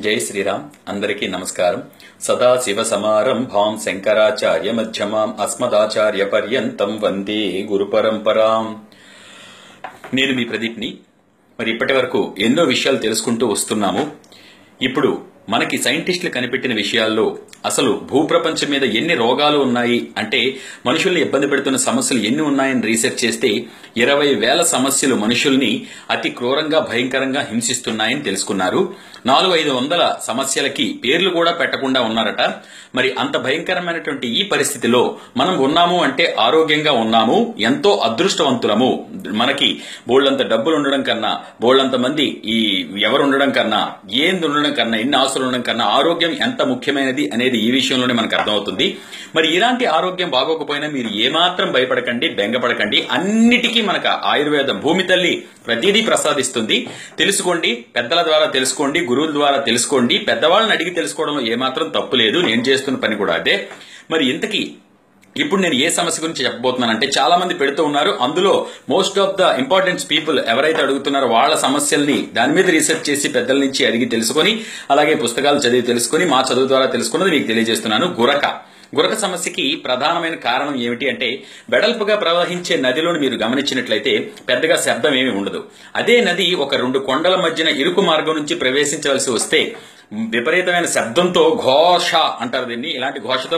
జై శ్రీరామ్. అందరికీ నమస్కారం. సదాశివ సమారంభాం శంకరాచార్య మధ్యమాం అస్మదాచార్య పర్యంతం వందే గురు పరంపరాం. నేను మీ ప్రదీప్ని. మరి ఇప్పటి వరకు ఎన్నో విషయాలు తెలుసుకుంటూ వస్తున్నాము. ఇప్పుడు మనకి సైంటిస్టులు కనిపెట్టిన విషయాల్లో అసలు భూప్రపంచం మీద ఎన్ని రోగాలు ఉన్నాయి అంటే మనుషుల్ని ఇబ్బంది పెడుతున్న సమస్యలు ఎన్ని ఉన్నాయని రీసెర్చ్ చేస్తే 20,000 సమస్యలు మనుషుల్ని అతి క్రూరంగా భయంకరంగా హింసిస్తున్నాయని తెలుసుకున్నారు. 400-500 సమస్యలకి పేర్లు కూడా పెట్టకుండా ఉన్నారట. మరి అంత భయంకరమైనటువంటి ఈ పరిస్థితిలో మనం ఉన్నాము అంటే ఆరోగ్యంగా ఉన్నాము, ఎంతో అదృష్టవంతులము. మనకి బోళ్లంత డబ్బులు ఉండడం కన్నా, బోళ్లంత మంది ఎవరు ఉండడం కన్నా, ఏంది ఉండడం కన్నా, ఎన్ని ఆస్తులు ఉండడం కన్నా ఆరోగ్యం ఎంత ముఖ్యమైనది అనేది ఈ విషయంలోనే మనకు అర్థమవుతుంది. మరి ఇలాంటి ఆరోగ్యం బాగోకపోయినా మీరు ఏమాత్రం భయపడకండి, బెంగపడకండి. అన్నిటికీ మనకు ఆయుర్వేదం, భూమి తల్లి ప్రతిదీ ప్రసాదిస్తుంది. తెలుసుకోండి, పెద్దల ద్వారా తెలుసుకోండి, గురువుల ద్వారా తెలుసుకోండి. పెద్దవాళ్ళని అడిగి తెలుసుకోవడంలో ఏమాత్రం తప్పు లేదు. నేను చేస్తున్న పని కూడా అదే. మరి ఇంతకీ ఇప్పుడు నేను ఏ సమస్య గురించి చెప్పబోతున్నానంటే చాలా మంది పెడుతూ ఉన్నారు. అందులో most of the important people ఎవరైతే అడుగుతున్నారో వాళ్ళ సమస్యల్ని దాని మీద రీసెర్చ్ చేసి పెద్దల నుంచి అడిగి తెలుసుకొని, అలాగే పుస్తకాలు చదివి తెలుసుకొని, మా చదువు ద్వారా తెలుసుకున్నది మీకు తెలియజేస్తున్నాను. గురక సమస్యకి ప్రధానమైన కారణం ఏమిటి అంటే వెడల్పుగా ప్రవహించే నదిలోని మీరు గమనించినట్లయితే పెద్దగా శబ్దం ఏమీ ఉండదు. అదే నది ఒక 2 కొండల మధ్యన ఇరుకు మార్గం నుంచి ప్రవేశించవలసి వస్తే విపరీతమైన శబ్దంతో, ఘోష అంటారు దీన్ని, ఇలాంటి ఘోషతో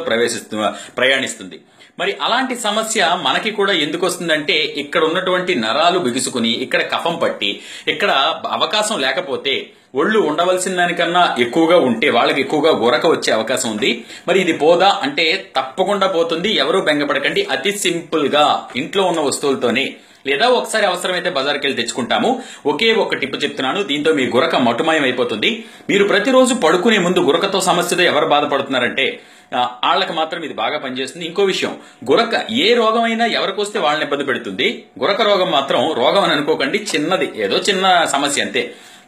ప్రయాణిస్తుంది. మరి అలాంటి సమస్య మనకి కూడా ఎందుకు వస్తుందంటే ఇక్కడ ఉన్నటువంటి నరాలు బిగుసుకుని, ఇక్కడ కఫం పట్టి, ఇక్కడ అవకాశం లేకపోతే ఒళ్ళు ఉండవలసిన దానికన్నా ఎక్కువగా ఉంటే వాళ్ళకి ఎక్కువగా గురక వచ్చే అవకాశం ఉంది. మరి ఇది పోదా అంటే తప్పకుండా పోతుంది. ఎవరూ బెంగపడకండి. అతి సింపుల్ గా ఇంట్లో ఉన్న వస్తువులతోనే, లేదా ఒకసారి అవసరమైతే బజార్కి వెళ్ళి తెచ్చుకుంటాము. ఒకే ఒక టిప్ చెప్తున్నాను, దీంతో మీ గురక మటుమాయం అయిపోతుంది. మీరు ప్రతిరోజు పడుకునే ముందు గురకతో సమస్యతో ఎవరు బాధపడుతున్నారంటే వాళ్ళకి మాత్రం ఇది బాగా పనిచేస్తుంది. ఇంకో విషయం, గురక ఏ రోగమైనా ఎవరికి వస్తే వాళ్ళని ఇబ్బంది పెడుతుంది. గురక రోగం మాత్రం రోగం అని అనుకోకండి, చిన్నది, ఏదో చిన్న సమస్య అంతే.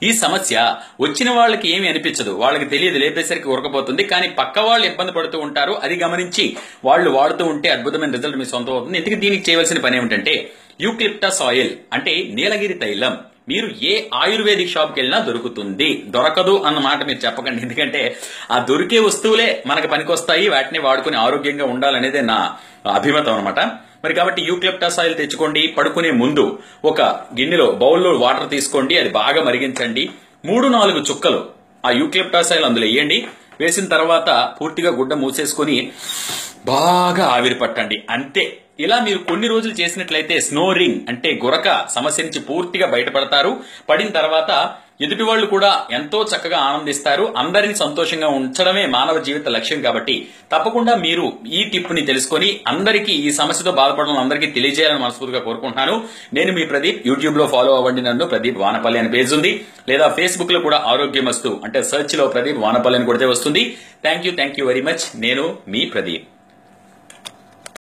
ఈ సమస్య వచ్చిన వాళ్ళకి ఏమీ అనిపించదు, వాళ్ళకి తెలియదు, లేపేసరికి ఉరకపోతుంది. కానీ పక్క వాళ్ళు ఇబ్బంది పడుతూ ఉంటారు. అది గమనించి వాళ్ళు వాడుతూ ఉంటే అద్భుతమైన రిజల్ట్ మీ సొంతం అవుతుంది. ఇంతకీ దీనికి చేయవలసిన పని ఏమిటంటే యూక్లిప్టస్ ఆయిల్ అంటే నీలగిరి తైలం. మీరు ఏ ఆయుర్వేదిక్ షాప్కి వెళ్ళినా దొరుకుతుంది. దొరకదు అన్న మాట మీరు చెప్పకండి, ఎందుకంటే ఆ దొరికే వస్తువులే మనకు పనికొస్తాయి. వాటిని వాడుకుని ఆరోగ్యంగా ఉండాలనేదే నా అభిమతం అనమాట. మరి కాబట్టి యూక్లిప్టస్ ఆయిల్ తెచ్చుకోండి. పడుకునే ముందు ఒక గిన్నెలో, బౌల్లో వాటర్ తీసుకోండి. అది బాగా మరిగించండి. 3-4 చుక్కలు ఆ యూక్లిప్టస్ ఆయిల్ అందులో వేయండి. వేసిన తర్వాత పూర్తిగా గుడ్డ మూసేసుకుని బాగా ఆవిరి పట్టండి. అంతే. ఇలా మీరు కొన్ని రోజులు చేసినట్లయితే స్నోరింగ్ అంటే గురక సమస్య నుంచి పూర్తిగా బయటపడతారు. పడిన తర్వాత ఎదుటి వాళ్ళు కూడా ఎంతో చక్కగా ఆనందిస్తారు. అందరినీ సంతోషంగా ఉంచడమే మానవ జీవిత లక్ష్యం. కాబట్టి తప్పకుండా మీరు ఈ టిప్ ని తెలుసుకొని అందరికీ, ఈ సమస్యతో బాధపడడం అందరికీ తెలియజేయాలని మనస్ఫూర్తిగా కోరుకుంటున్నాను. నేను మీ ప్రదీప్. యూట్యూబ్ లో ఫాలో అవ్వండి నన్ను, ప్రదీప్ వానపల్లి అనే పేజ్ ఉంది. లేదా ఫేస్బుక్ లో కూడా ఆరోగ్యమస్తు అంటే సెర్చ్ లో ప్రదీప్ వానపల్లి అని కొడితే వస్తుంది. Thank you very much. నేను మీ ప్రదీప్.